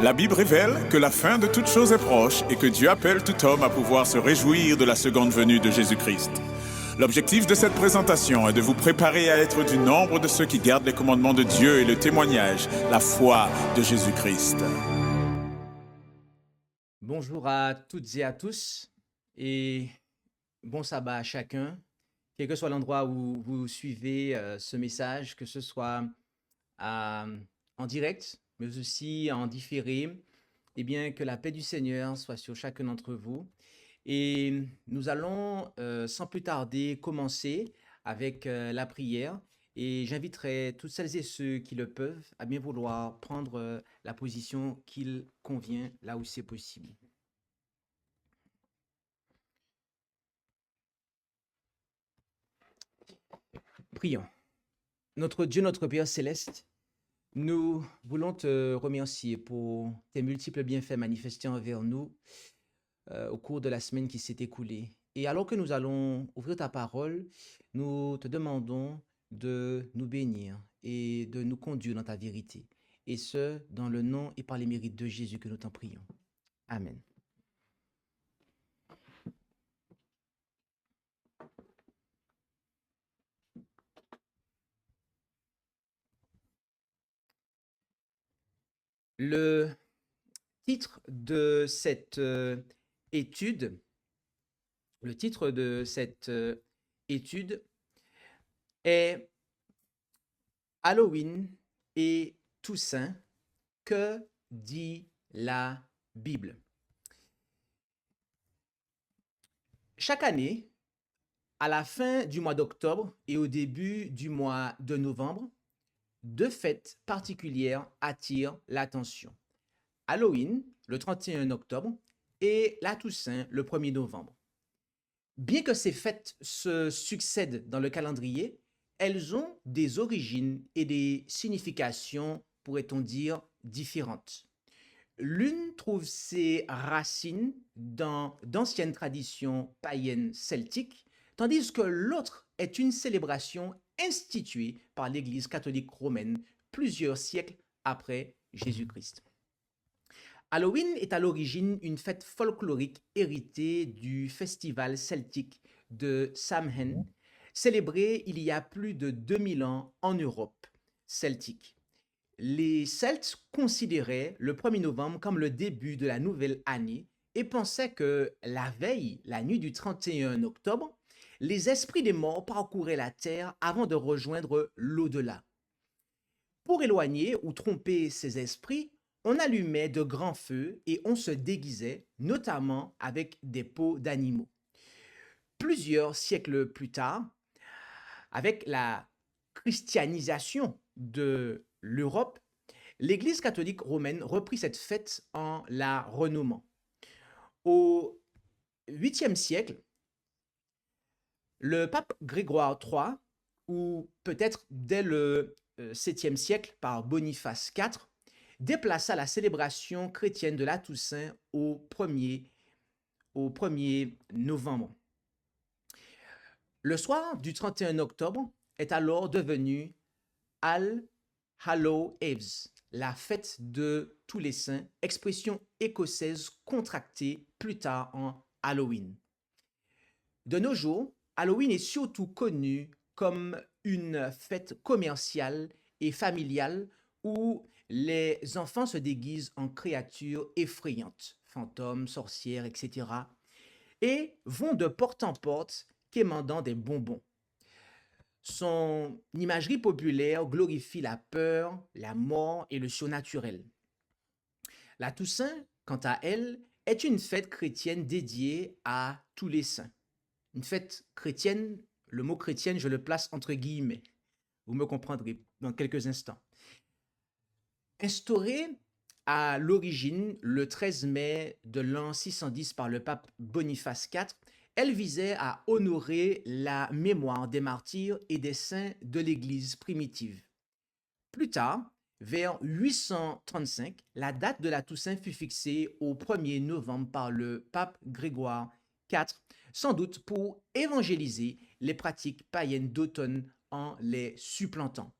La Bible révèle que la fin de toute chose est proche et que Dieu appelle tout homme à pouvoir se réjouir de la seconde venue de Jésus-Christ. L'objectif de cette présentation est de vous préparer à être du nombre de ceux qui gardent les commandements de Dieu et le témoignage, la foi de Jésus-Christ. Bonjour à toutes et à tous et bon sabbat à chacun, quel que soit l'endroit où vous suivez ce message, que ce soit en direct, mais aussi en différé. Eh bien, que la paix du Seigneur soit sur chacun d'entre vous. Et nous allons sans plus tarder commencer avec la prière. Et j'inviterai toutes celles et ceux qui le peuvent à bien vouloir prendre la position qu'il convient là où c'est possible. Prions. Notre Dieu, notre Père céleste, nous voulons te remercier pour tes multiples bienfaits manifestés envers nous au cours de la semaine qui s'est écoulée. Et alors que nous allons ouvrir ta parole, nous te demandons de nous bénir et de nous conduire dans ta vérité. Et ce, dans le nom et par les mérites de Jésus que nous t'en prions. Amen. Le titre de cette étude, est Halloween et Toussaint, que dit la Bible? Chaque année, à la fin du mois d'octobre et au début du mois de novembre, deux fêtes particulières attirent l'attention. Halloween, le 31 octobre, et la Toussaint, le 1er novembre. Bien que ces fêtes se succèdent dans le calendrier, elles ont des origines et des significations, pourrait-on dire, différentes. L'une trouve ses racines dans d'anciennes traditions païennes celtiques, tandis que l'autre est une célébration instituée par l'Église catholique romaine plusieurs siècles après Jésus-Christ. Halloween est à l'origine une fête folklorique héritée du festival celtique de Samhain, célébré il y a plus de 2000 ans en Europe celtique. Les Celtes considéraient le 1er novembre comme le début de la nouvelle année et pensaient que la veille, la nuit du 31 octobre, les esprits des morts parcouraient la terre avant de rejoindre l'au-delà. Pour éloigner ou tromper ces esprits, on allumait de grands feux et on se déguisait, notamment avec des peaux d'animaux. Plusieurs siècles plus tard, avec la christianisation de l'Europe, l'Église catholique romaine reprit cette fête en la renommant. Au 8e siècle, le pape Grégoire III, ou peut-être dès le 7e siècle par Boniface IV, déplaça la célébration chrétienne de la Toussaint au 1er novembre. Le soir du 31 octobre est alors devenu All Hallow Eves, la fête de tous les saints, expression écossaise contractée plus tard en Halloween. De nos jours, Halloween est surtout connu comme une fête commerciale et familiale où les enfants se déguisent en créatures effrayantes, fantômes, sorcières, etc., et vont de porte en porte quémandant des bonbons. Son imagerie populaire glorifie la peur, la mort et le surnaturel. La Toussaint, quant à elle, est une fête chrétienne dédiée à tous les saints. Une fête chrétienne, le mot chrétienne, je le place entre guillemets. Vous me comprendrez dans quelques instants. Instaurée à l'origine le 13 mai de l'an 610 par le pape Boniface IV, elle visait à honorer la mémoire des martyrs et des saints de l'Église primitive. Plus tard, vers 835, la date de la Toussaint fut fixée au 1er novembre par le pape Grégoire IV, sans doute pour évangéliser les pratiques païennes d'automne en les supplantant.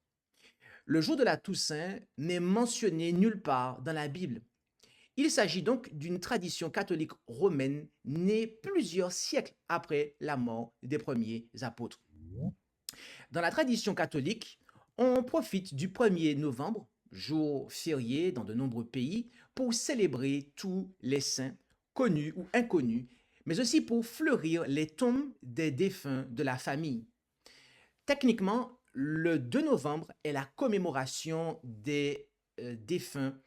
Le jour de la Toussaint n'est mentionné nulle part dans la Bible, Il s'agit donc d'une tradition catholique romaine née plusieurs siècles après la mort des premiers apôtres. Dans la tradition catholique, on profite du 1er novembre, jour férié dans de nombreux pays, pour célébrer tous les saints, connus ou inconnus, mais aussi pour fleurir les tombes des défunts de la famille. Techniquement, le 2 novembre est la commémoration des défunts.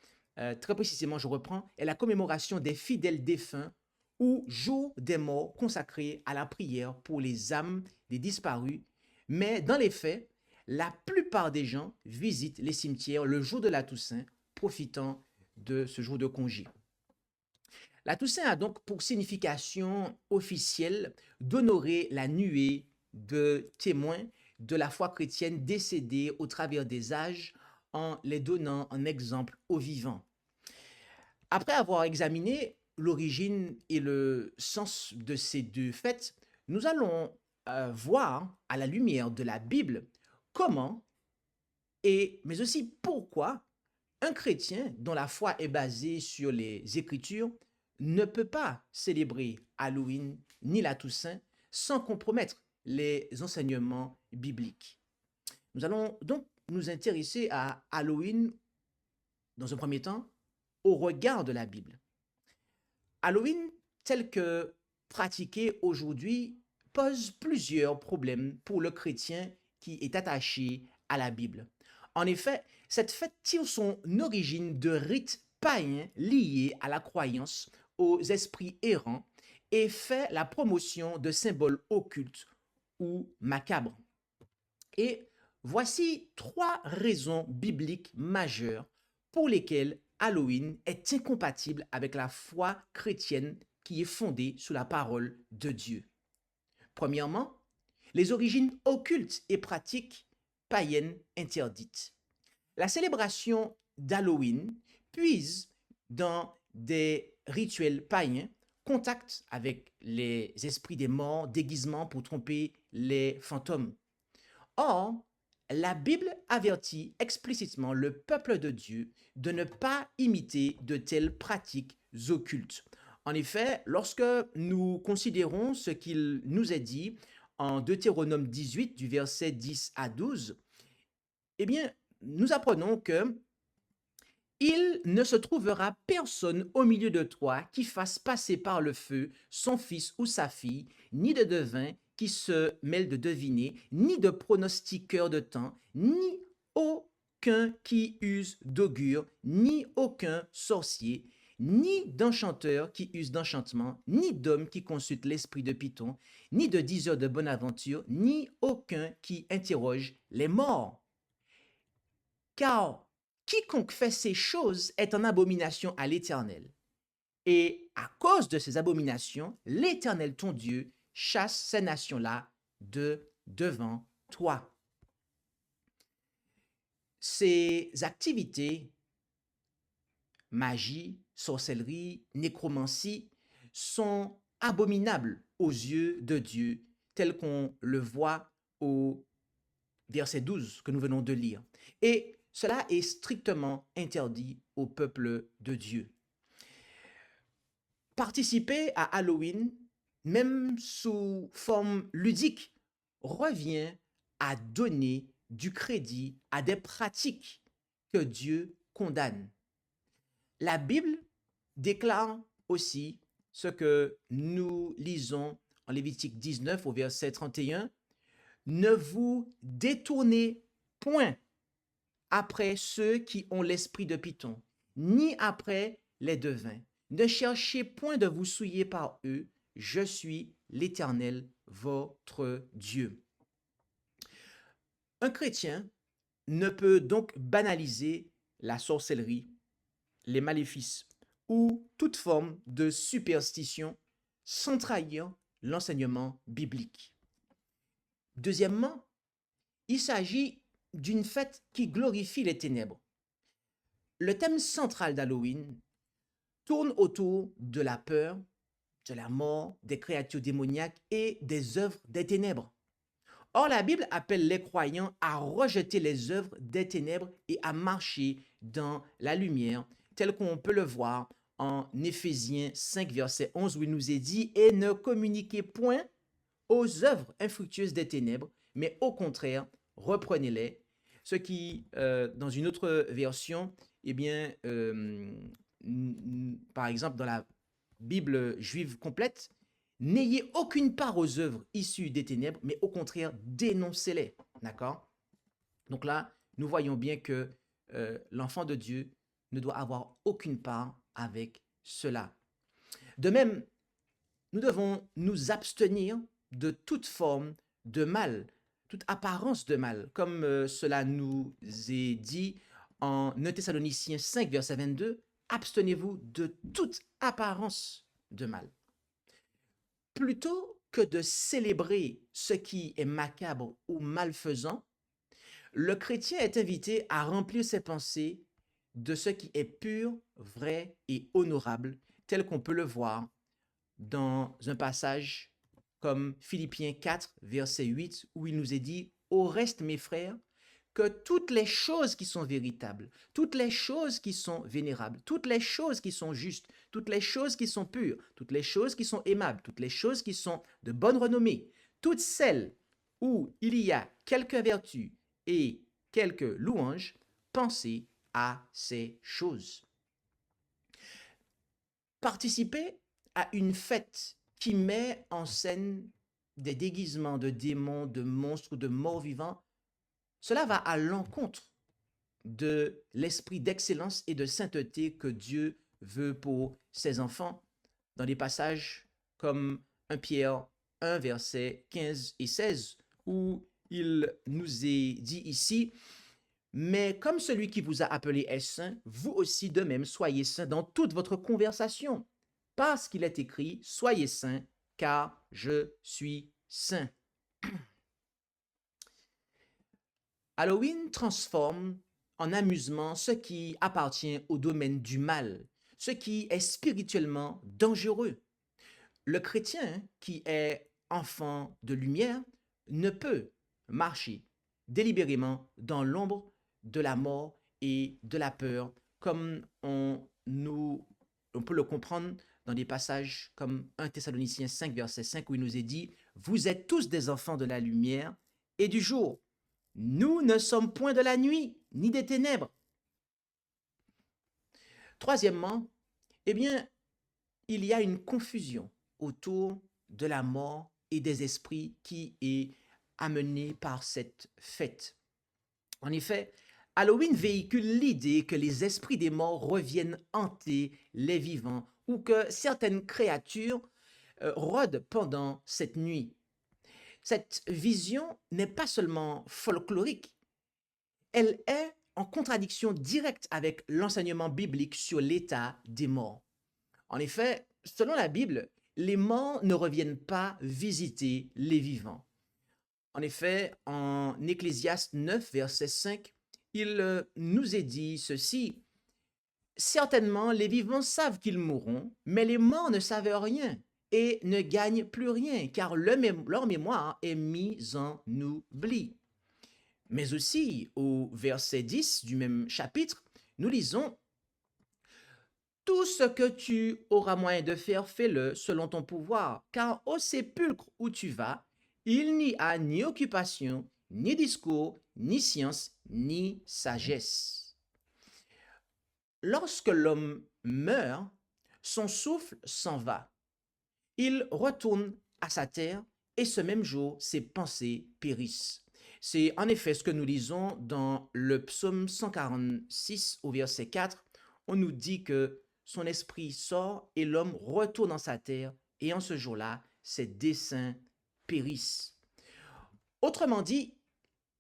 Très précisément, je reprends, est la commémoration des fidèles défunts ou jour des morts consacré à la prière pour les âmes des disparus. Mais dans les faits, la plupart des gens visitent les cimetières le jour de la Toussaint, profitant de ce jour de congé. La Toussaint a donc pour signification officielle d'honorer la nuée de témoins de la foi chrétienne décédés au travers des âges en les donnant en exemple aux vivants. Après avoir examiné l'origine et le sens de ces deux fêtes, nous allons voir à la lumière de la Bible comment mais aussi pourquoi un chrétien dont la foi est basée sur les Écritures ne peut pas célébrer Halloween ni la Toussaint sans compromettre les enseignements bibliques. Nous allons donc nous intéresser à Halloween dans un premier temps au regard de la Bible. Halloween, tel que pratiqué aujourd'hui, pose plusieurs problèmes pour le chrétien qui est attaché à la Bible. En effet, cette fête tire son origine de rites païens liés à la croyance aux esprits errants et fait la promotion de symboles occultes ou macabres. Et voici 3 raisons bibliques majeures pour lesquelles Halloween est incompatible avec la foi chrétienne qui est fondée sur la parole de Dieu. Premièrement, les origines occultes et pratiques païennes interdites. La célébration d'Halloween puise dans des rituels païens, contact avec les esprits des morts, déguisement pour tromper les fantômes. Or, la Bible avertit explicitement le peuple de Dieu de ne pas imiter de telles pratiques occultes. En effet, lorsque nous considérons ce qu'il nous est dit en Deutéronome 18, du verset 10 à 12, eh bien, nous apprenons que il ne se trouvera personne au milieu de toi qui fasse passer par le feu son fils ou sa fille, ni de devin qui se mêle de deviner, ni de pronostiqueur de temps, ni aucun qui use d'augure, ni aucun sorcier, ni d'enchanteur qui use d'enchantement, ni d'homme qui consulte l'esprit de Python, ni de diseur de bonne aventure, ni aucun qui interroge les morts. Car quiconque fait ces choses est en abomination à l'Éternel. Et à cause de ces abominations, l'Éternel ton Dieu chasse ces nations-là de devant toi. Ces activités, magie, sorcellerie, nécromancie, sont abominables aux yeux de Dieu, tel qu'on le voit au verset 12 que nous venons de lire. Et cela est strictement interdit au peuple de Dieu. Participer à Halloween, même sous forme ludique, revient à donner du crédit à des pratiques que Dieu condamne. La Bible déclare aussi ce que nous lisons en Lévitique 19 au verset 31. Ne vous détournez point après ceux qui ont l'esprit de Python, ni après les devins. Ne cherchez point de vous souiller par eux, je suis l'Éternel, votre Dieu. Un chrétien ne peut donc banaliser la sorcellerie, les maléfices ou toute forme de superstition sans trahir l'enseignement biblique. Deuxièmement, il s'agit d'une fête qui glorifie les ténèbres. Le thème central d'Halloween tourne autour de la peur, de la mort, des créatures démoniaques et des œuvres des ténèbres. Or, la Bible appelle les croyants à rejeter les œuvres des ténèbres et à marcher dans la lumière, tel qu'on peut le voir en Éphésiens 5, verset 11, où il nous est dit « Et ne communiquez point aux œuvres infructueuses des ténèbres, mais au contraire, reprenez-les. » Ce qui, dans une autre version, eh bien, par exemple, dans la Bible juive complète, n'ayez aucune part aux œuvres issues des ténèbres, mais au contraire, dénoncez-les. D'accord? Donc là, nous voyons bien que l'enfant de Dieu ne doit avoir aucune part avec cela. De même, nous devons nous abstenir de toute forme de mal, toute apparence de mal, comme cela nous est dit en 1 Thessaloniciens 5, verset 22, abstenez-vous de toute apparence de mal. Plutôt que de célébrer ce qui est macabre ou malfaisant, le chrétien est invité à remplir ses pensées de ce qui est pur, vrai et honorable, tel qu'on peut le voir dans un passage comme Philippiens 4, verset 8, où il nous est dit « Au reste, mes frères, que toutes les choses qui sont véritables, toutes les choses qui sont vénérables, toutes les choses qui sont justes, toutes les choses qui sont pures, toutes les choses qui sont aimables, toutes les choses qui sont de bonne renommée, toutes celles où il y a quelques vertus et quelques louanges, pensez à ces choses. » Participer à une fête qui met en scène des déguisements de démons, de monstres, de morts vivants, cela va à l'encontre de l'esprit d'excellence et de sainteté que Dieu veut pour ses enfants. Dans des passages comme 1 Pierre 1, versets 15 et 16, où il nous est dit ici « Mais comme celui qui vous a appelé est saint, vous aussi de même soyez saints dans toute votre conversation, parce qu'il est écrit « Soyez saints, car je suis saint. » Halloween transforme en amusement ce qui appartient au domaine du mal, ce qui est spirituellement dangereux. Le chrétien qui est enfant de lumière ne peut marcher délibérément dans l'ombre de la mort et de la peur, comme on peut le comprendre dans des passages comme 1 Thessaloniciens 5, verset 5, où il nous est dit « Vous êtes tous des enfants de la lumière et du jour. Nous ne sommes point de la nuit, ni des ténèbres. » Troisièmement, eh bien, il y a une confusion autour de la mort et des esprits qui est amenée par cette fête. En effet, Halloween véhicule l'idée que les esprits des morts reviennent hanter les vivants ou que certaines créatures rôdent pendant cette nuit. Cette vision n'est pas seulement folklorique, elle est en contradiction directe avec l'enseignement biblique sur l'état des morts. En effet, selon la Bible, les morts ne reviennent pas visiter les vivants. En effet, en Ecclésiaste 9, verset 5, il nous est dit ceci: « Certainement, les vivants savent qu'ils mourront, mais les morts ne savent rien et ne gagnent plus rien, car leur mémoire est mise en oubli. » Mais aussi, au verset 10 du même chapitre, nous lisons « Tout ce que tu auras moyen de faire, fais-le selon ton pouvoir, car au sépulcre où tu vas, il n'y a ni occupation, ni discours, ni science, ni sagesse. » Lorsque l'homme meurt, son souffle s'en va. Il retourne à sa terre et ce même jour, ses pensées périssent. C'est en effet ce que nous lisons dans le psaume 146 au verset 4. On nous dit que son esprit sort et l'homme retourne dans sa terre et en ce jour-là, ses desseins périssent. Autrement dit,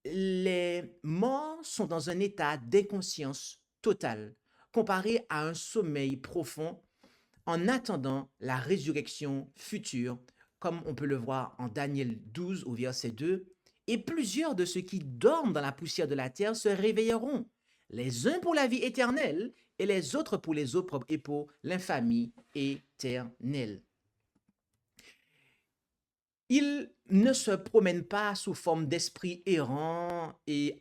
les morts sont dans un état d'inconscience totale comparé à un sommeil profond en attendant la résurrection future, comme on peut le voir en Daniel 12 au verset 2. Et plusieurs de ceux qui dorment dans la poussière de la terre se réveilleront, les uns pour la vie éternelle et les autres pour les opprobres et pour l'infamie éternelle. Ils ne se promènent pas sous forme d'esprits errants et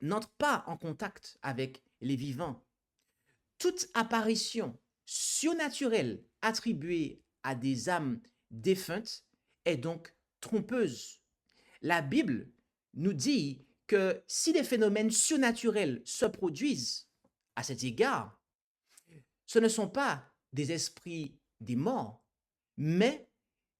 n'entrent pas en contact avec les vivants. Toute apparition surnaturelle attribuée à des âmes défuntes est donc trompeuse. La Bible nous dit que si des phénomènes surnaturels se produisent, à cet égard, ce ne sont pas des esprits des morts, mais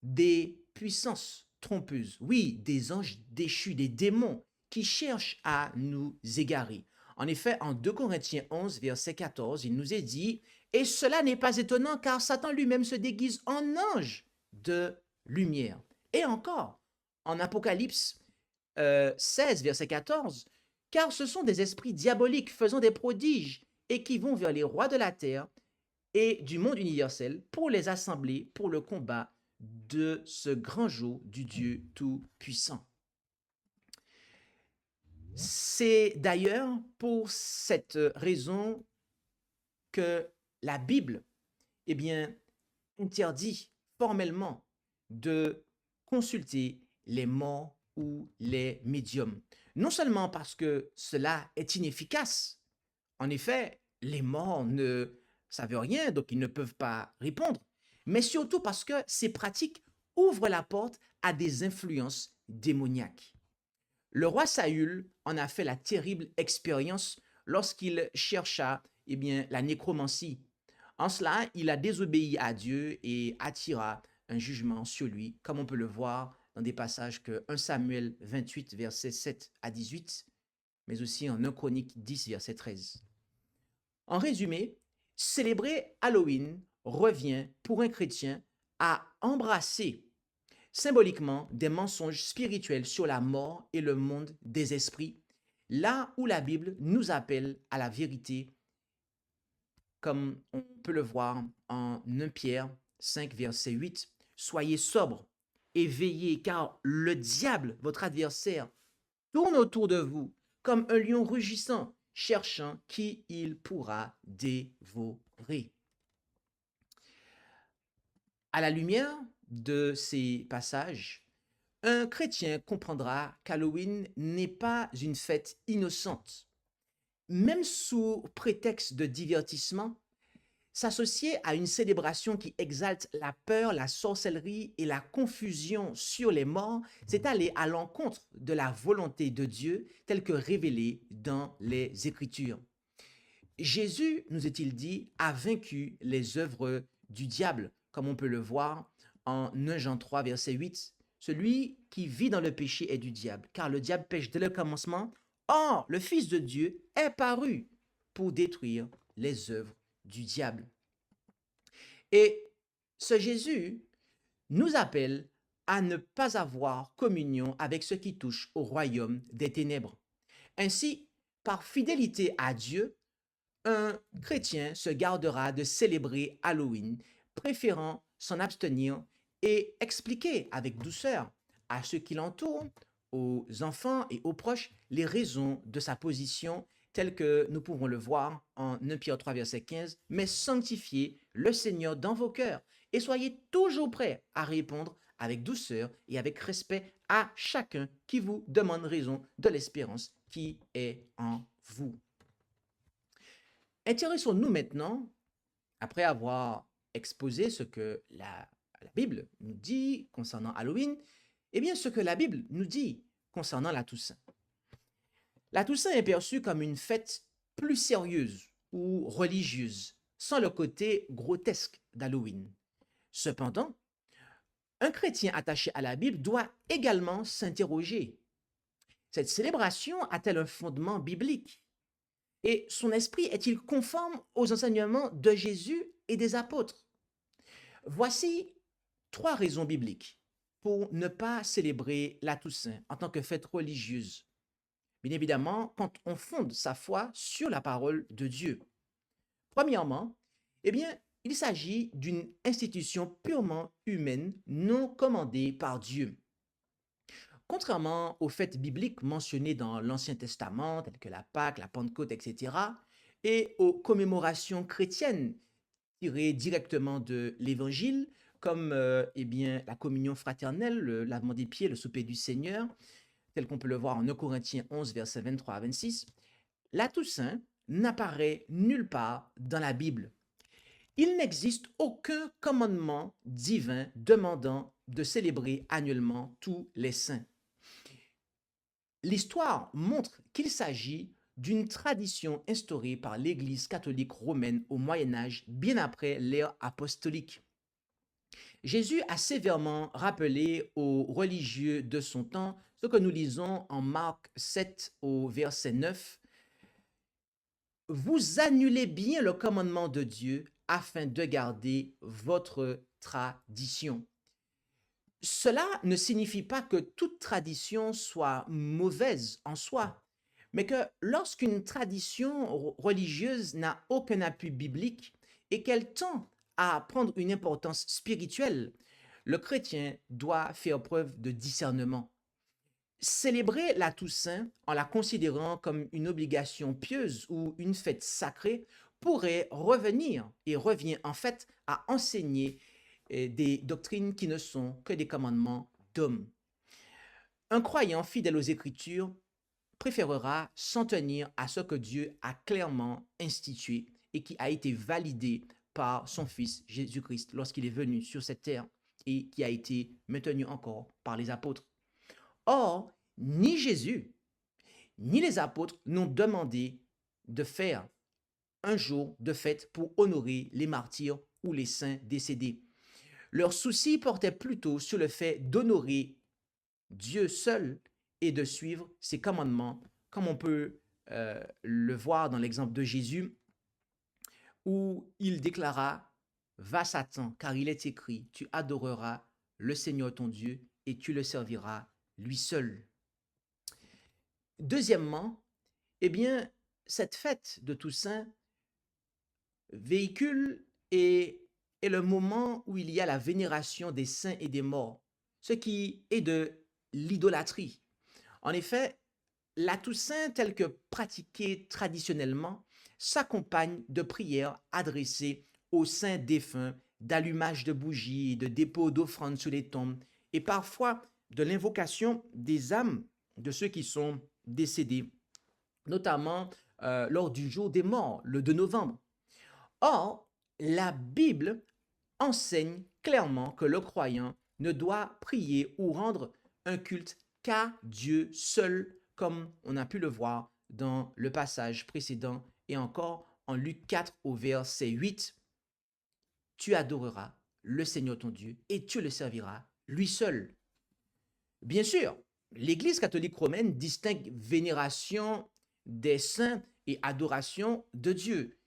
des puissances trompeuses. Oui, des anges déchus, des démons qui cherchent à nous égarer. En effet, en 2 Corinthiens 11, verset 14, il nous est dit, et cela n'est pas étonnant car Satan lui-même se déguise en ange de lumière. Et encore, en Apocalypse 16, verset 14, car ce sont des esprits diaboliques faisant des prodiges et qui vont vers les rois de la terre et du monde universel pour les assembler pour le combat de ce grand jour du Dieu Tout-Puissant. C'est d'ailleurs pour cette raison que la Bible, eh bien, interdit formellement de consulter les morts ou les médiums. Non seulement parce que cela est inefficace, en effet, les morts ne savent rien, donc ils ne peuvent pas répondre, mais surtout parce que ces pratiques ouvrent la porte à des influences démoniaques. Le roi Saül en a fait la terrible expérience lorsqu'il chercha la nécromancie. En cela, il a désobéi à Dieu et attira un jugement sur lui, comme on peut le voir dans des passages que 1 Samuel 28, versets 7 à 18, mais aussi en 1 Chronique 10, verset 13. En résumé, célébrer Halloween revient pour un chrétien à embrasser symboliquement des mensonges spirituels sur la mort et le monde des esprits, là où la Bible nous appelle à la vérité, comme on peut le voir en 1 Pierre 5, verset 8. Soyez sobres et veillez, car le diable, votre adversaire, tourne autour de vous comme un lion rugissant, cherchant qui il pourra dévorer. À la lumière de ces passages, un chrétien comprendra qu'Halloween n'est pas une fête innocente. Même sous prétexte de divertissement, s'associer à une célébration qui exalte la peur, la sorcellerie et la confusion sur les morts, c'est aller à l'encontre de la volonté de Dieu telle que révélée dans les Écritures. Jésus, nous est-il dit, a vaincu les œuvres du diable, comme on peut le voir en 1 Jean 3, verset 8. Celui qui vit dans le péché est du diable, car le diable pêche dès le commencement. Or, le Fils de Dieu est paru pour détruire les œuvres du diable. Et ce Jésus nous appelle à ne pas avoir communion avec ce qui touche au royaume des ténèbres. Ainsi, par fidélité à Dieu, un chrétien se gardera de célébrer Halloween, préférant s'en abstenir et expliquer avec douceur à ceux qui l'entourent, aux enfants et aux proches, les raisons de sa position telles que nous pouvons le voir en 1 Pierre 3, verset 15, mais sanctifiez le Seigneur dans vos cœurs et soyez toujours prêts à répondre avec douceur et avec respect à chacun qui vous demande raison de l'espérance qui est en vous. Intéressons-nous maintenant, après avoir exposé ce que la Bible nous dit concernant Halloween, eh bien ce que la Bible nous dit concernant la Toussaint. La Toussaint est perçue comme une fête plus sérieuse ou religieuse, sans le côté grotesque d'Halloween. Cependant, un chrétien attaché à la Bible doit également s'interroger. Cette célébration a-t-elle un fondement biblique? Et son esprit est-il conforme aux enseignements de Jésus et des apôtres? Voici 3 raisons bibliques pour ne pas célébrer la Toussaint en tant que fête religieuse. Bien évidemment, quand on fonde sa foi sur la parole de Dieu. Premièrement, eh bien, il s'agit d'une institution purement humaine, non commandée par Dieu. Contrairement aux fêtes bibliques mentionnées dans l'Ancien Testament, telles que la Pâque, la Pentecôte, etc., et aux commémorations chrétiennes tirées directement de l'Évangile, comme la communion fraternelle, le lavement des pieds, le souper du Seigneur, tel qu'on peut le voir en 1 Corinthiens 11, versets 23 à 26, la Toussaint n'apparaît nulle part dans la Bible. Il n'existe aucun commandement divin demandant de célébrer annuellement tous les saints. L'histoire montre qu'il s'agit d'une tradition instaurée par l'Église catholique romaine au Moyen Âge, bien après l'ère apostolique. Jésus a sévèrement rappelé aux religieux de son temps ce que nous lisons en Marc 7 au verset 9. Vous annulez bien le commandement de Dieu afin de garder votre tradition. Cela ne signifie pas que toute tradition soit mauvaise en soi, mais que lorsqu'une tradition religieuse n'a aucun appui biblique et qu'elle tend à prendre une importance spirituelle, le chrétien doit faire preuve de discernement. Célébrer la Toussaint en la considérant comme une obligation pieuse ou une fête sacrée pourrait revenir et revient en fait à enseigner des doctrines qui ne sont que des commandements d'hommes. Un croyant fidèle aux Écritures préférera s'en tenir à ce que Dieu a clairement institué et qui a été validé par son Fils Jésus-Christ lorsqu'il est venu sur cette terre et qui a été maintenu encore par les apôtres. Or, ni Jésus, ni les apôtres n'ont demandé de faire un jour de fête pour honorer les martyrs ou les saints décédés. Leur souci portait plutôt sur le fait d'honorer Dieu seul et de suivre ses commandements, comme on peut le voir dans l'exemple de Jésus, où il déclara « Va Satan, car il est écrit, tu adoreras le Seigneur ton Dieu et tu le serviras lui seul. » Deuxièmement, eh bien, cette fête de Toussaint véhicule et est le moment où il y a la vénération des saints et des morts, ce qui est de l'idolâtrie. En effet, la Toussaint telle que pratiquée traditionnellement s'accompagne de prières adressées aux saints défunts, d'allumage de bougies, de dépôt d'offrandes sur les tombes et parfois de l'invocation des âmes de ceux qui sont décédés, notamment lors du jour des morts, le 2 novembre. Or, la Bible enseigne clairement que le croyant ne doit prier ou rendre un culte qu'à Dieu seul, comme on a pu le voir dans le passage précédent et encore en Luc 4 au verset 8. Tu adoreras le Seigneur ton Dieu et tu le serviras lui seul. Bien sûr, l'Église catholique romaine distingue vénération des saints et adoration de Dieu.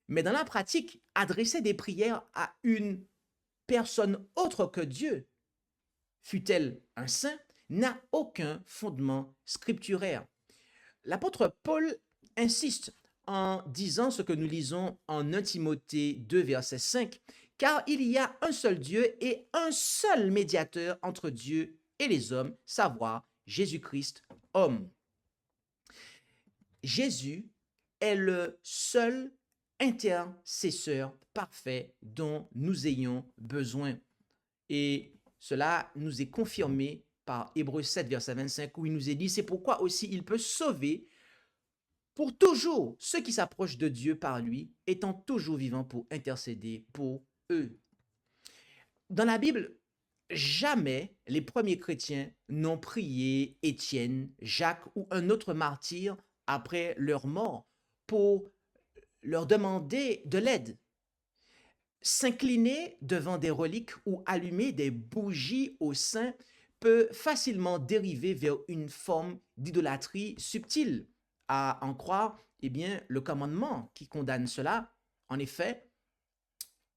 Mais dans la pratique, adresser des prières à une personne autre que Dieu, fût-elle un saint, n'a aucun fondement scripturaire. L'apôtre Paul insiste en disant ce que nous lisons en 1 Timothée 2, verset 5, « Car il y a un seul Dieu et un seul médiateur entre Dieu et les hommes, savoir Jésus-Christ, homme. » Jésus est le seul intercesseur parfait dont nous ayons besoin. Et cela nous est confirmé par Hébreux 7, verset 25, où il nous est dit, c'est pourquoi aussi il peut sauver pour toujours ceux qui s'approchent de Dieu par lui, étant toujours vivant pour intercéder pour eux. Dans la Bible, jamais les premiers chrétiens n'ont prié Étienne, Jacques ou un autre martyr après leur mort pour leur demander de l'aide. S'incliner devant des reliques ou allumer des bougies aux saints peut facilement dériver vers une forme d'idolâtrie subtile. À en croire, eh bien, le commandement qui condamne cela, en effet,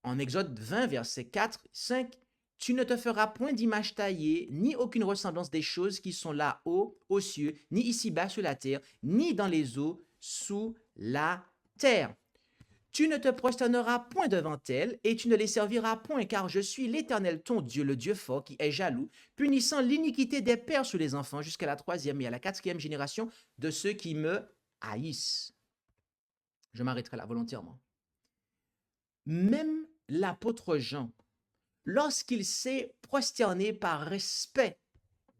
en Exode 20, versets 4 et 5, « Tu ne te feras point d'image taillée, ni aucune ressemblance des choses qui sont là-haut, aux cieux, ni ici-bas sur la terre, ni dans les eaux, sous la terre. Tu ne te prosterneras point devant elles, et tu ne les serviras point, car je suis l'Éternel ton Dieu, le Dieu fort, qui est jaloux, punissant l'iniquité des pères sur les enfants jusqu'à la 3e et à la 4e génération de ceux qui me haïssent. » Je m'arrêterai là volontairement. Même l'apôtre Jean, lorsqu'il s'est prosterné par respect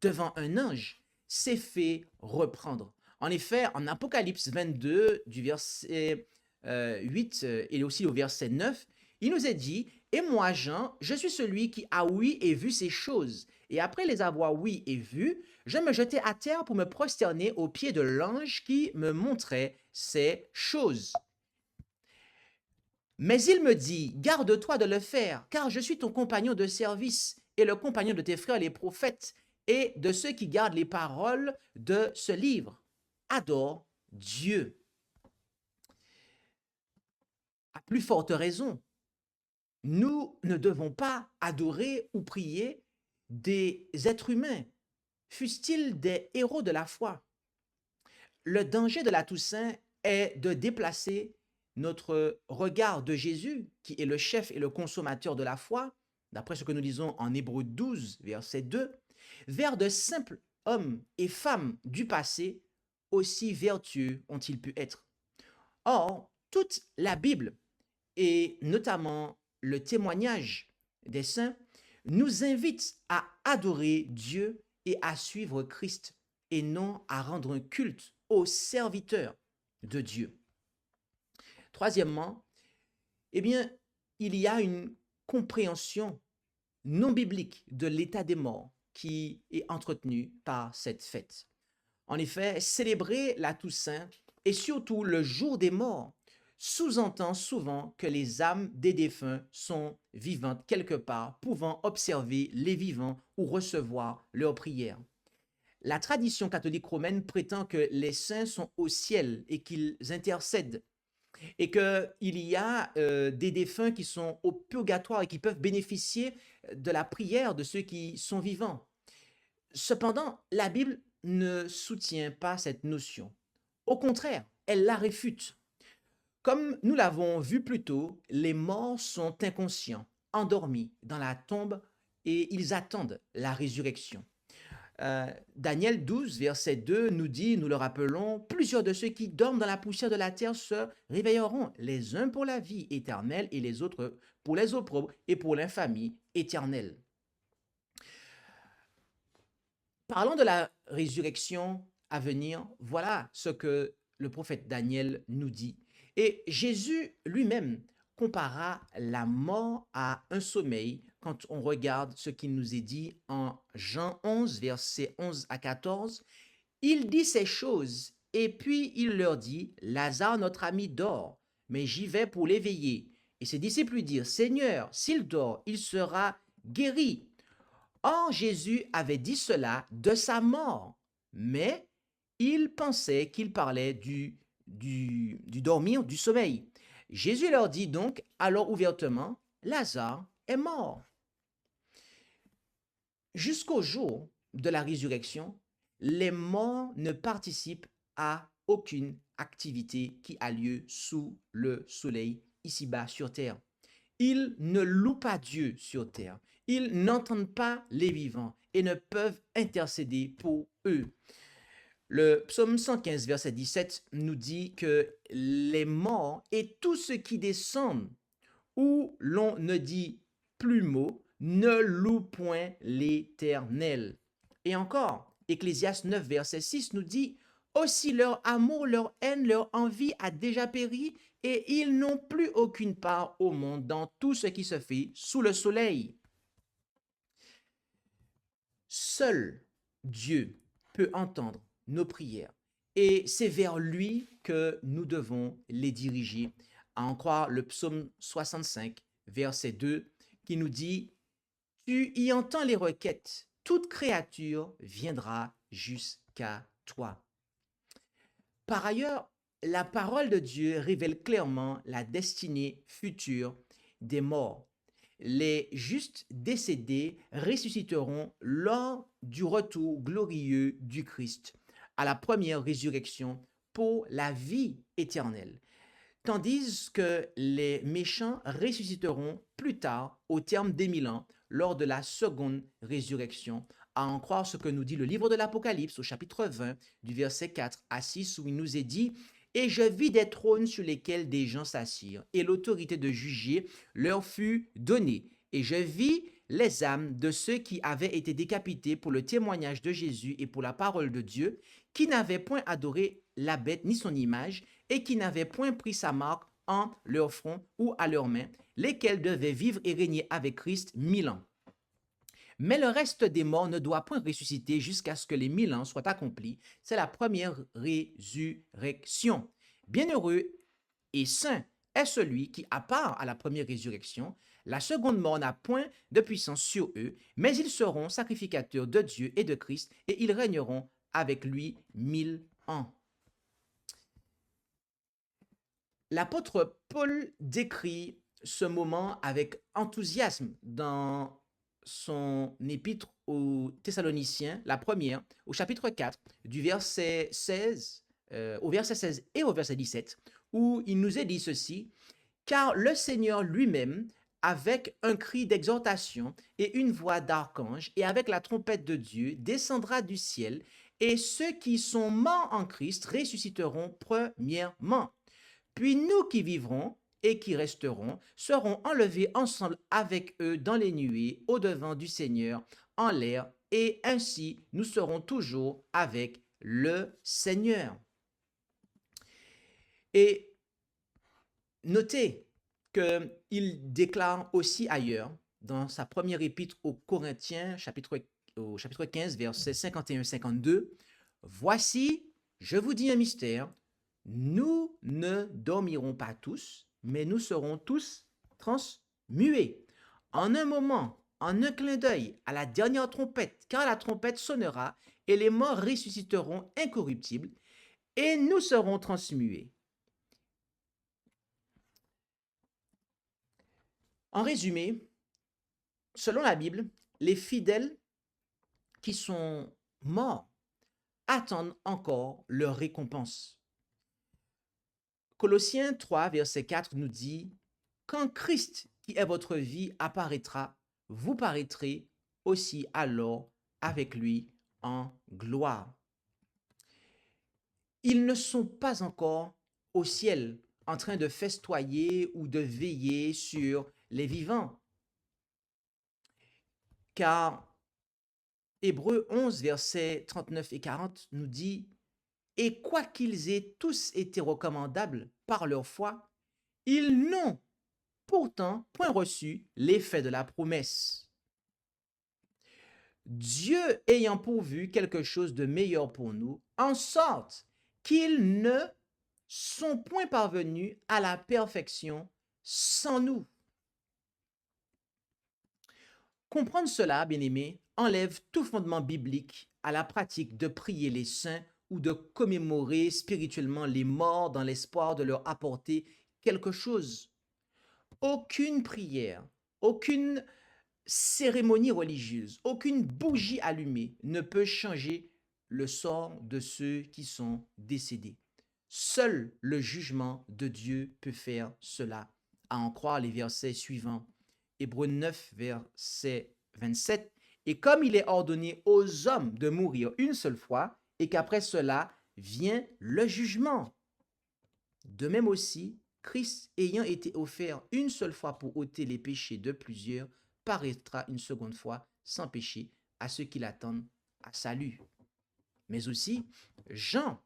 devant un ange, s'est fait reprendre. En effet, en Apocalypse 22, du verset 8 et aussi au verset 9, Il nous est dit, et moi, Jean, je suis celui qui a ouï et vu ces choses. Et après les avoir ouï et vues, je me jetai à terre pour me prosterner aux pieds de l'ange qui me montrait ces choses. Mais il me dit, garde-toi de le faire, car je suis ton compagnon de service et le compagnon de tes frères les prophètes et de ceux qui gardent les paroles de ce livre. Adore Dieu. À plus forte raison, nous ne devons pas adorer ou prier des êtres humains, fussent-ils des héros de la foi. Le danger de la Toussaint est de déplacer notre regard de Jésus, qui est le chef et le consommateur de la foi, d'après ce que nous lisons en Hébreux 12, verset 2, vers de simples hommes et femmes du passé, aussi vertueux ont-ils pu être. Or, toute la Bible, et notamment le témoignage des saints, nous invite à adorer Dieu et à suivre Christ, et non à rendre un culte aux serviteurs de Dieu. Troisièmement, eh bien, il y a une compréhension non biblique de l'état des morts qui est entretenue par cette fête. En effet, célébrer la Toussaint et surtout le jour des morts sous-entend souvent que les âmes des défunts sont vivantes quelque part, pouvant observer les vivants ou recevoir leurs prières. La tradition catholique romaine prétend que les saints sont au ciel et qu'ils intercèdent et qu'il y a des défunts qui sont au purgatoire et qui peuvent bénéficier de la prière de ceux qui sont vivants. Cependant, la Bible ne soutient pas cette notion. Au contraire, elle la réfute. Comme nous l'avons vu plus tôt, les morts sont inconscients, endormis dans la tombe et ils attendent la résurrection. Daniel 12, verset 2 nous dit, nous le rappelons, plusieurs de ceux qui dorment dans la poussière de la terre se réveilleront, les uns pour la vie éternelle et les autres pour les opprobres et pour l'infamie éternelle. Parlons de la résurrection à venir, voilà ce que le prophète Daniel nous dit. Et Jésus lui-même compara la mort à un sommeil quand on regarde ce qu'il nous est dit en Jean 11, versets 11 à 14. Il dit ces choses et puis il leur dit, Lazare, notre ami, dort, mais j'y vais pour l'éveiller. Et ses disciples lui dirent, Seigneur, s'il dort, il sera guéri. Or, Jésus avait dit cela de sa mort, mais ils pensaient qu'il parlait du dormir, du sommeil. Jésus leur dit donc alors ouvertement, Lazare est mort. Jusqu'au jour de la résurrection, les morts ne participent à aucune activité qui a lieu sous le soleil ici-bas sur terre. Ils ne louent pas Dieu sur terre. Ils n'entendent pas les vivants et ne peuvent intercéder pour eux. Le psaume 115, verset 17 nous dit que les morts et tous ceux qui descendent, où l'on ne dit plus mot, ne louent point l'Éternel. Et encore, Ecclésiaste 9, verset 6 nous dit, aussi leur amour, leur haine, leur envie a déjà péri et ils n'ont plus aucune part au monde dans tout ce qui se fait sous le soleil. Seul Dieu peut entendre nos prières et c'est vers lui que nous devons les diriger, à en croire le psaume 65, verset 2, qui nous dit « Tu y entends les requêtes, toute créature viendra jusqu'à toi. » Par ailleurs, la parole de Dieu révèle clairement la destinée future des morts. Les justes décédés ressusciteront lors du retour glorieux du Christ à la première résurrection pour la vie éternelle, tandis que les méchants ressusciteront plus tard au terme des 1000 ans lors de la seconde résurrection, à en croire ce que nous dit le livre de l'Apocalypse au chapitre 20 du verset 4 à 6 où il nous est dit « Et je vis des trônes sur lesquels des gens s'assirent, et l'autorité de juger leur fut donnée. Et je vis les âmes de ceux qui avaient été décapités pour le témoignage de Jésus et pour la parole de Dieu, qui n'avaient point adoré la bête ni son image, et qui n'avaient point pris sa marque en leur front ou à leurs mains, lesquels devaient vivre et régner avec Christ 1000 ans. Mais le reste des morts ne doit point ressusciter jusqu'à ce que les 1000 ans soient accomplis. C'est la première résurrection. Bienheureux et saint est celui qui, à part à la première résurrection, la seconde mort n'a point de puissance sur eux, mais ils seront sacrificateurs de Dieu et de Christ, et ils régneront avec lui 1000 ans. L'apôtre Paul décrit ce moment avec enthousiasme dans son épître aux Thessaloniciens, la première, au chapitre 4, du verset 16, au verset 16 et au verset 17, où il nous est dit ceci: « Car le Seigneur lui-même, avec un cri d'exhortation et une voix d'archange, et avec la trompette de Dieu, descendra du ciel, et ceux qui sont morts en Christ ressusciteront premièrement. Puis nous qui vivrons et qui resteront seront enlevés ensemble avec eux dans les nuées au-devant du Seigneur en l'air, et ainsi nous serons toujours avec le Seigneur. » Et notez qu'il déclare aussi ailleurs, dans sa première épître aux Corinthiens, au chapitre 15, versets 51-52, « Voici, je vous dis un mystère, nous ne dormirons pas tous, mais nous serons tous transmués. En un moment, en un clin d'œil, à la dernière trompette, car la trompette sonnera, et les morts ressusciteront incorruptibles, et nous serons transmués. » En résumé, selon la Bible, les fidèles qui sont morts attendent encore leur récompense. Colossiens 3, verset 4 nous dit: « Quand Christ, qui est votre vie, apparaîtra, vous paraîtrez aussi alors avec lui en gloire. » Ils ne sont pas encore au ciel en train de festoyer ou de veiller sur les vivants. Car Hébreux 11, versets 39 et 40 nous dit: « Et quoiqu'ils aient tous été recommandables par leur foi, ils n'ont pourtant point reçu l'effet de la promesse. Dieu ayant pourvu quelque chose de meilleur pour nous, en sorte qu'ils ne sont point parvenus à la perfection sans nous. » Comprendre cela, bien-aimés, enlève tout fondement biblique à la pratique de prier les saints ou de commémorer spirituellement les morts dans l'espoir de leur apporter quelque chose. Aucune prière, aucune cérémonie religieuse, aucune bougie allumée ne peut changer le sort de ceux qui sont décédés. Seul le jugement de Dieu peut faire cela, à en croire les versets suivants. Hébreux 9, verset 27. « Et comme il est ordonné aux hommes de mourir une seule fois, et qu'après cela vient le jugement. De même aussi, Christ ayant été offert une seule fois pour ôter les péchés de plusieurs, paraîtra une seconde fois sans péché à ceux qui l'attendent à salut. » Mais aussi, Jean,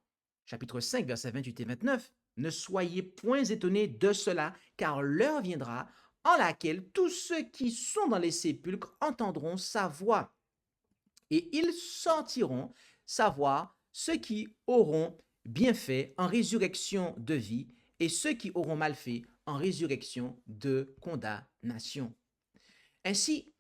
chapitre 5, versets 28 et 29, « Ne soyez point étonnés de cela, car l'heure viendra en laquelle tous ceux qui sont dans les sépulcres entendront sa voix, et ils sortiront savoir ceux qui auront bien fait en résurrection de vie, et ceux qui auront mal fait en résurrection de condamnation. » Ainsi,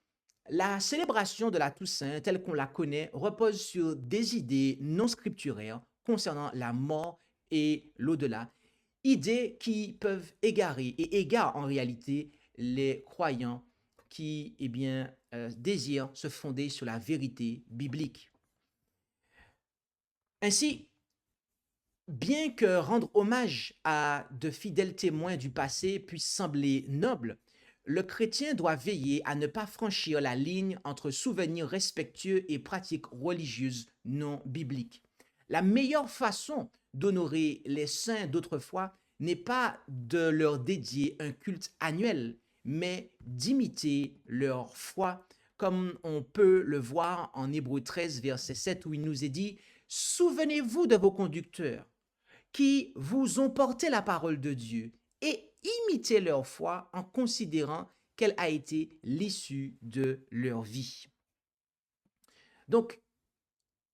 la célébration de la Toussaint, telle qu'on la connaît, repose sur des idées non scripturaires concernant la mort et l'au-delà, idées qui peuvent égarer et égarent en réalité les croyants qui désirent se fonder sur la vérité biblique. Ainsi, bien que rendre hommage à de fidèles témoins du passé puisse sembler noble, le chrétien doit veiller à ne pas franchir la ligne entre souvenirs respectueux et pratiques religieuses non bibliques. La meilleure façon d'honorer les saints d'autrefois n'est pas de leur dédier un culte annuel, mais d'imiter leur foi, comme on peut le voir en Hébreux 13, verset 7, où il nous est dit: « Souvenez-vous de vos conducteurs qui vous ont porté la parole de Dieu, et imiter leur foi en considérant quelle a été l'issue de leur vie. Donc,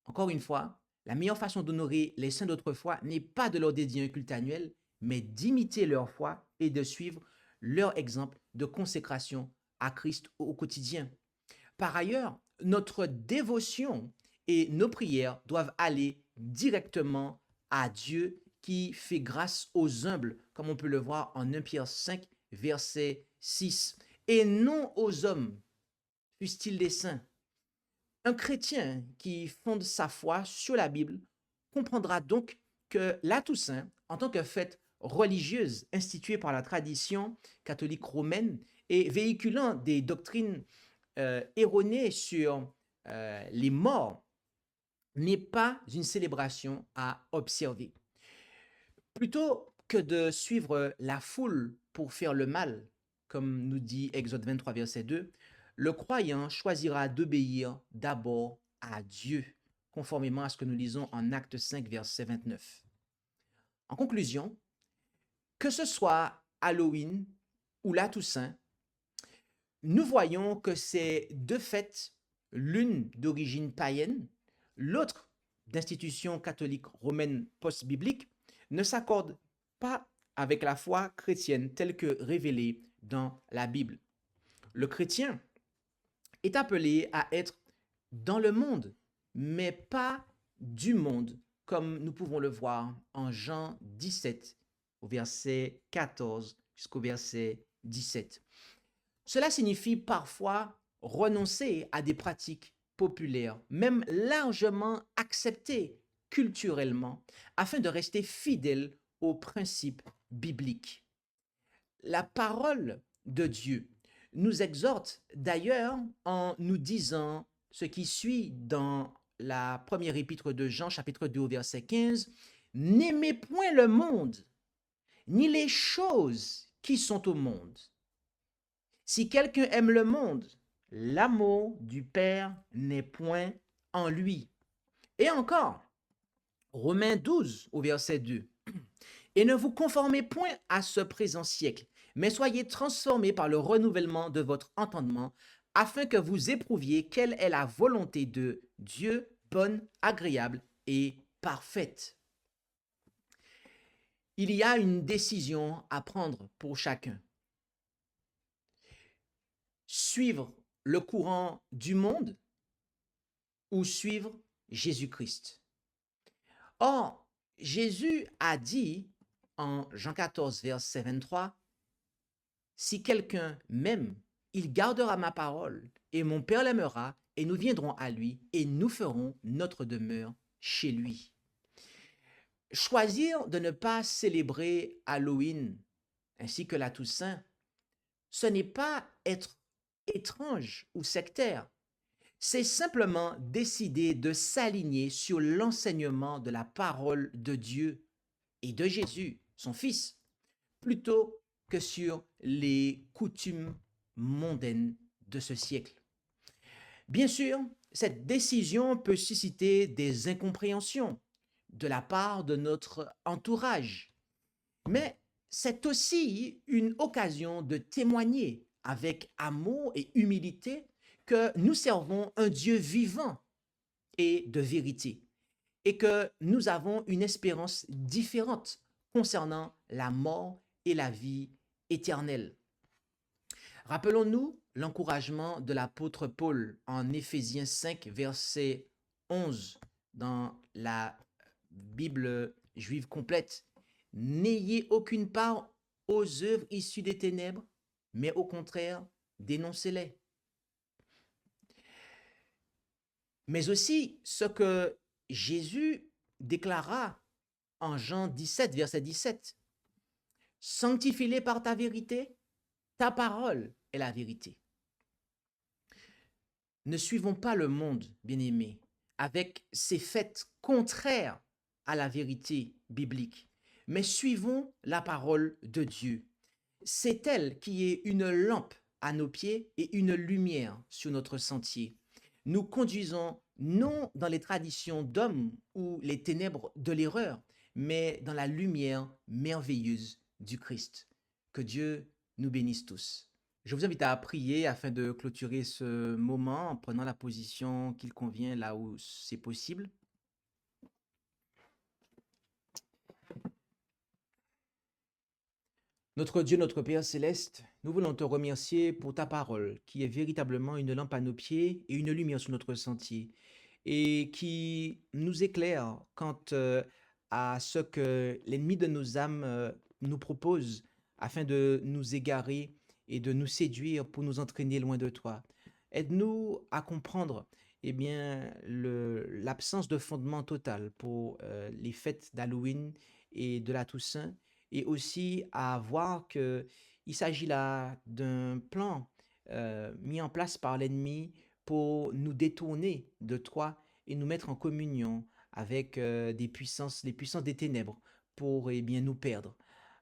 encore une fois, la meilleure façon d'honorer les saints d'autrefois n'est pas de leur dédier un culte annuel, mais d'imiter leur foi et de suivre leur exemple de consécration à Christ au quotidien. Par ailleurs, notre dévotion et nos prières doivent aller directement à Dieu qui fait grâce aux humbles, comme on peut le voir en 1 Pierre 5, verset 6, et non aux hommes, fussent-ils des saints. Un chrétien qui fonde sa foi sur la Bible comprendra donc que la Toussaint, en tant que fête religieuse instituée par la tradition catholique romaine et véhiculant des doctrines erronées sur les morts, n'est pas une célébration à observer. Plutôt que de suivre la foule pour faire le mal, comme nous dit Exode 23, verset 2, le croyant choisira d'obéir d'abord à Dieu, conformément à ce que nous lisons en Acte 5, verset 29. En conclusion, que ce soit Halloween ou la Toussaint, nous voyons que ces deux fêtes, l'une d'origine païenne, l'autre d'institution catholique romaine post-biblique, ne s'accordent pas avec la foi chrétienne telle que révélée dans la Bible. Le chrétien est appelé à être dans le monde, mais pas du monde, comme nous pouvons le voir en Jean 17, au verset 14 jusqu'au verset 17. Cela signifie parfois renoncer à des pratiques populaires, même largement acceptées culturellement, afin de rester fidèle aux principes bibliques. La parole de Dieu nous exhorte d'ailleurs en nous disant ce qui suit dans la première épître de Jean, chapitre 2, verset 15, « N'aimez point le monde, ni les choses qui sont au monde. Si quelqu'un aime le monde, l'amour du Père n'est point en lui. » Et encore, Romains 12 au verset 2. « Et ne vous conformez point à ce présent siècle, mais soyez transformés par le renouvellement de votre entendement, afin que vous éprouviez quelle est la volonté de Dieu, bonne, agréable et parfaite. » Il y a une décision à prendre pour chacun. Suivre le courant du monde ou suivre Jésus-Christ. Or, Jésus a dit en Jean 14, verset 23, « Si quelqu'un m'aime, il gardera ma parole, et mon Père l'aimera, et nous viendrons à lui, et nous ferons notre demeure chez lui. » Choisir de ne pas célébrer Halloween ainsi que la Toussaint, ce n'est pas être étrange ou sectaire, c'est simplement décider de s'aligner sur l'enseignement de la parole de Dieu et de Jésus, son Fils, plutôt que sur les coutumes mondaines de ce siècle. Bien sûr, cette décision peut susciter des incompréhensions de la part de notre entourage, mais c'est aussi une occasion de témoigner avec amour et humilité que nous servons un Dieu vivant et de vérité, et que nous avons une espérance différente concernant la mort et la vie éternelle. Rappelons-nous l'encouragement de l'apôtre Paul en Éphésiens 5, verset 11, dans la Bible juive complète. « N'ayez aucune part aux œuvres issues des ténèbres, mais au contraire, dénoncez-les. » Mais aussi ce que Jésus déclara en Jean 17, verset 17. « Sanctifie-les par ta vérité, ta parole est la vérité. » Ne suivons pas le monde, bien-aimés, avec ses fêtes contraires à la vérité biblique, mais suivons la parole de Dieu. C'est elle qui est une lampe à nos pieds et une lumière sur notre sentier. Nous conduisons non dans les traditions d'hommes ou les ténèbres de l'erreur, mais dans la lumière merveilleuse du Christ. Que Dieu nous bénisse tous. Je vous invite à prier afin de clôturer ce moment en prenant la position qu'il convient là où c'est possible. Notre Dieu, notre Père céleste, nous voulons te remercier pour ta parole, qui est véritablement une lampe à nos pieds et une lumière sur notre sentier, et qui nous éclaire quant à ce que l'ennemi de nos âmes nous propose afin de nous égarer et de nous séduire pour nous entraîner loin de toi. Aide-nous à comprendre l'absence de fondement total pour les fêtes d'Halloween et de la Toussaint, et aussi à voir qu'il s'agit là d'un plan mis en place par l'ennemi pour nous détourner de toi et nous mettre en communion avec les puissances des ténèbres pour nous perdre.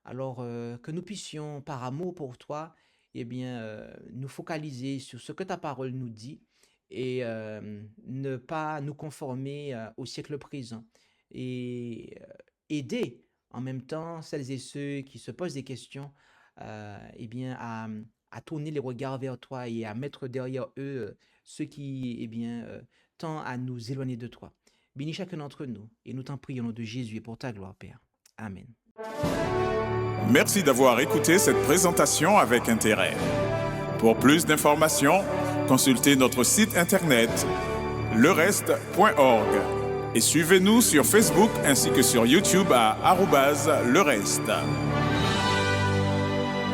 Alors que nous puissions, par amour pour toi, nous focaliser sur ce que ta parole nous dit et ne pas nous conformer au siècle présent et aider en même temps celles et ceux qui se posent des questions à tourner les regards vers toi et à mettre derrière eux ceux qui tendent à nous éloigner de toi. Bénis chacun d'entre nous et nous t'en prions au nom de Jésus et pour ta gloire, Père. Amen. Merci d'avoir écouté cette présentation avec intérêt. Pour plus d'informations, consultez notre site internet lereste.org et suivez-nous sur Facebook ainsi que sur YouTube à @lereste.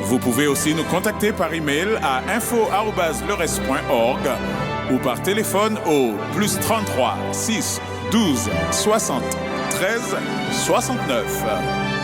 Vous pouvez aussi nous contacter par email à info@lereste.org ou par téléphone au +33 6 12 60 13 69.